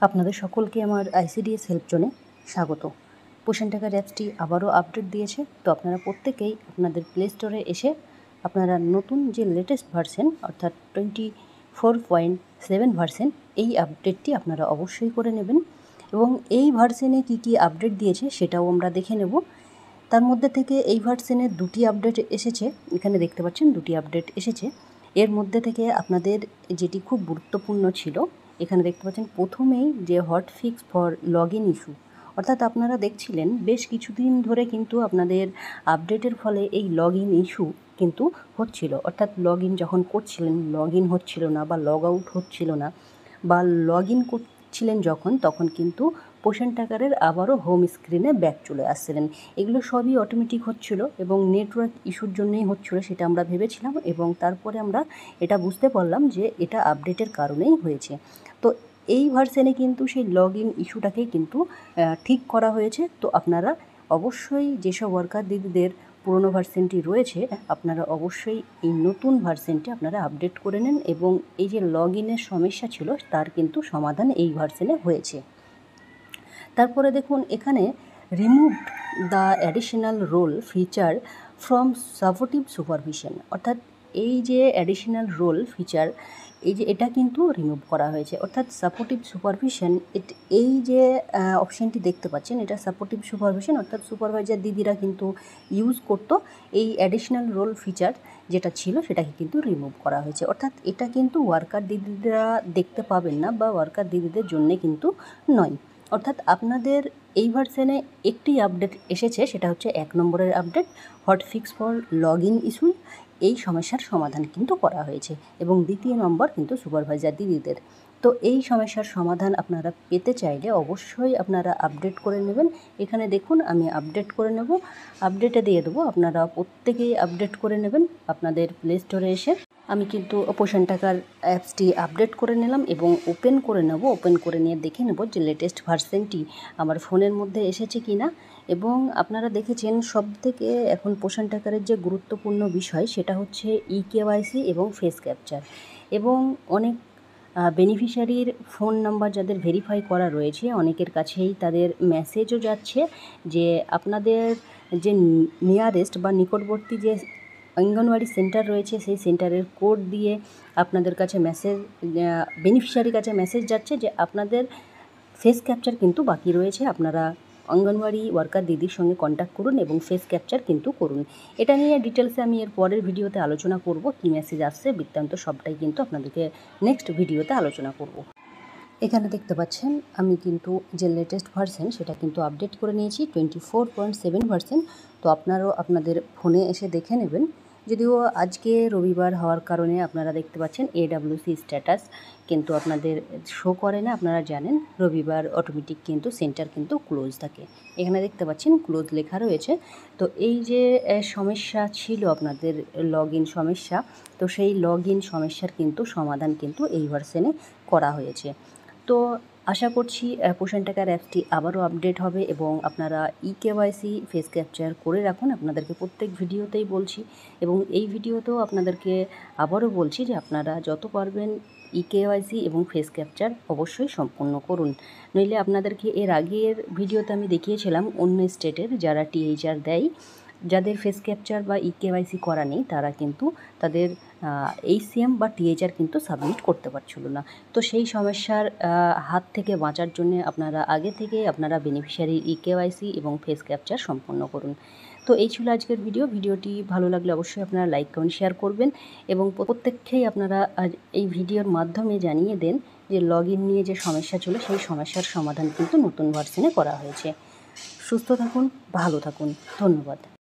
আপনাদের সকলকে আমার ICDS হেল্প জোনে স্বাগত। পোষণ টাকার অ্যাপসটি আবারও আপডেট দিয়েছে, তো আপনারা প্রত্যেকেই আপনাদের প্লে স্টোরে এসে আপনারা নতুন যে লেটেস্ট ভার্সন অর্থাৎ 24.7 ভার্সন এই আপডেটটি আপনারা অবশ্যই করে নেবেন। এবং এই ভার্সনে কী আপডেট দিয়েছে সেটাও আমরা দেখে নেব। তার মধ্যে থেকে এই ভার্সনে দুটি আপডেট এসেছে, এখানে দেখতে পাচ্ছেন দুটি আপডেট এসেছে। এর মধ্যে থেকে আপনাদের যেটি খুব গুরুত্বপূর্ণ ছিল, এখানে দেখতে পাচ্ছেন প্রথমেই যে hot fix for log in issue, অর্থাৎ আপনারা দেখছিলেন বেশ কিছুদিন ধরে কিন্তু আপনাদের আপডেটের ফলে এই লগ ইন ইস্যু কিন্তু হচ্ছিল, অর্থাৎ লগ ইন যখন করছিলেন লগ ইন হচ্ছিল না বা লগ আউট হচ্ছিল না, বা লগ ইন করছিলেন যখন তখন কিন্তু পোষণ টাকারের আবারও হোম স্ক্রিনে ব্যাক চলে আসছিলেন। এগুলো সবই অটোমেটিক হচ্ছিল এবং নেটওয়ার্ক ইস্যুর জন্যই হচ্ছিল সেটা আমরা ভেবেছিলাম, এবং তারপরে আমরা এটা বুঝতে পারলাম যে এটা আপডেটের কারণেই হয়েছে। তো এই ভার্সনে কিন্তু সেই লগ ইন ইস্যুটাকে কিন্তু ঠিক করা হয়েছে। তো আপনারা অবশ্যই যেসব ওয়ার্কার দিদিদের পুরনো ভার্সনটি রয়েছে আপনারা অবশ্যই এই নতুন ভার্সনটি আপনারা আপডেট করে নেন, এবং এই যে লগ ইনের সমস্যা ছিল তার কিন্তু সমাধান এই ভার্সনে হয়েছে। তারপরে দেখুন এখানে remove the additional role feature from supportive supervision, অর্থাৎ এই যে অ্যাডিশনাল রোল ফিচার এটা কিন্তু রিমুভ করা হয়েছে, অর্থাৎ সাপোর্টিভ সুপারভিশন। এই যে অপশানটি দেখতে পাচ্ছেন এটা সাপোর্টিভ সুপারভিশন, অর্থাৎ সুপারভাইজার দিদিরা কিন্তু ইউজ করতো এই অ্যাডিশনাল রোল ফিচার যেটা ছিল সেটাকে কিন্তু রিমুভ করা হয়েছে, অর্থাৎ এটা কিন্তু ওয়ার্কার দিদিরা দেখতে পাবেন না বা ওয়ার্কার দিদিদের জন্যে কিন্তু নয়। অর্থাৎ আপনাদের এই ভার্সনে একটি আপডেট এসেছে, সেটা হচ্ছে 1 নম্বরের update hot fix for log in issue, এই সমস্যার সমাধান কিন্তু করা হয়েছে। এবং দ্বিতীয় নম্বর কিন্তু সুপারভাইজার দিদিদের। তো এই সমস্যার সমাধান আপনারা পেতে চাইলে অবশ্যই আপনারা আপডেট করে নেবেন। এখানে দেখুন আমি আপডেট করে নেব, আপডেটে দিয়ে দেবো, আপনারা প্রত্যেকেই আপডেট করে নেবেন আপনাদের প্লে স্টোরে এসে। আমি কিন্তু পোষণ টাকার অ্যাপসটি আপডেট করে নিলাম এবং ওপেন করে নেব। ওপেন করে নিয়ে দেখে নেব যে লেটেস্ট ভার্সনটি আমার ফোনের মধ্যে এসেছে কি না। এবং আপনারা দেখেছেন সবথেকে এখন পোষণ টাকারের যে গুরুত্বপূর্ণ বিষয় সেটা হচ্ছে EKYC এবং ফেস ক্যাপচার, এবং অনেক বেনিফিশিয়ারির ফোন নাম্বার যাদের ভেরিফাই করা রয়েছে অনেকের কাছেই তাদের মেসেজও যাচ্ছে যে আপনাদের যে নিয়ারেস্ট বা নিকটবর্তী যে অঙ্গনওয়াড়ি সেন্টার রয়েছে সেই সেন্টারের কোড দিয়ে আপনাদের কাছে মেসেজ, বেনিফিশিয়ারির কাছে মেসেজ যাচ্ছে যে আপনাদের ফেস ক্যাপচার কিন্তু বাকি রয়েছে, আপনারা অঙ্গনওয়াড়ি ওয়ার্কার দিদির সঙ্গে কন্ট্যাক্ট করুন এবং ফেস ক্যাপচার কিন্তু করুন। এটা নিয়ে ডিটেলসে আমি এর পরের ভিডিওতে আলোচনা করব, কী মেসেজ আসছে বৃত্তান্ত সবটাই কিন্তু আপনাদেরকে নেক্সট ভিডিওতে আলোচনা করব। এখানে দেখতে পাচ্ছেন আমি কিন্তু যে লেটেস্ট ভার্সন সেটা কিন্তু আপডেট করে নিয়েছি 24.7 ভার্সন। তো আপনারাও আপনাদের ফোনে এসে দেখে নেবেন। যদিও আজকে রবিবার হওয়ার কারণে আপনারা দেখতে পাচ্ছেন AWC স্ট্যাটাস কিন্তু আপনাদের শো করে না, আপনারা জানেন রবিবার অটোমেটিক কিন্তু সেন্টার কিন্তু ক্লোজ থাকে। এখানে দেখতে পাচ্ছেন ক্লোজ লেখা রয়েছে। তো এই যে সমস্যা ছিল আপনাদের লগ ইন সমস্যা, তো সেই লগ ইন সমস্যার কিন্তু সমাধান কিন্তু এই ভার্সনে করা হয়েছে। তো আশা করছি পোষণ টাকার অ্যাপসটি আবারও আপডেট হবে এবং আপনারা EKYC ফেস ক্যাপচার করে রাখুন। আপনাদেরকে প্রত্যেক ভিডিওতেই বলছি এবং এই ভিডিওতেও আপনাদেরকে আবারও বলছি যে আপনারা যত পারবেন EKYC এবং ফেস ক্যাপচার অবশ্যই সম্পূর্ণ করুন, নইলে আপনাদেরকে এর আগের ভিডিওতে আমি দেখিয়েছিলাম অন্য স্টেটের যারা THR দেয়, যাদের ফেস ক্যাপচার বা EKYC করা নেই তারা কিন্তু তাদের HCM বা THR কিন্তু সাবমিট করতে পারছিল না। তো সেই সমস্যার হাত থেকে বাঁচার জন্য আপনারা আগে থেকে আপনারা বেনিফিশিয়ারি EKYC এবং ফেস ক্যাপচার সম্পন্ন করুন। তো এই ছিল আজকের ভিডিওটি ভালো লাগলে অবশ্যই আপনারা লাইক কমেন্ট শেয়ার করবেন এবং প্রত্যেককেই আপনারা এই ভিডিওর মাধ্যমে জানিয়ে দেন যে লগ ইন নিয়ে যে সমস্যা ছিল সেই সমস্যার সমাধান কিন্তু নতুন ভার্সনে করা হয়েছে। সুস্থ থাকুন, ভালো থাকুন, ধন্যবাদ।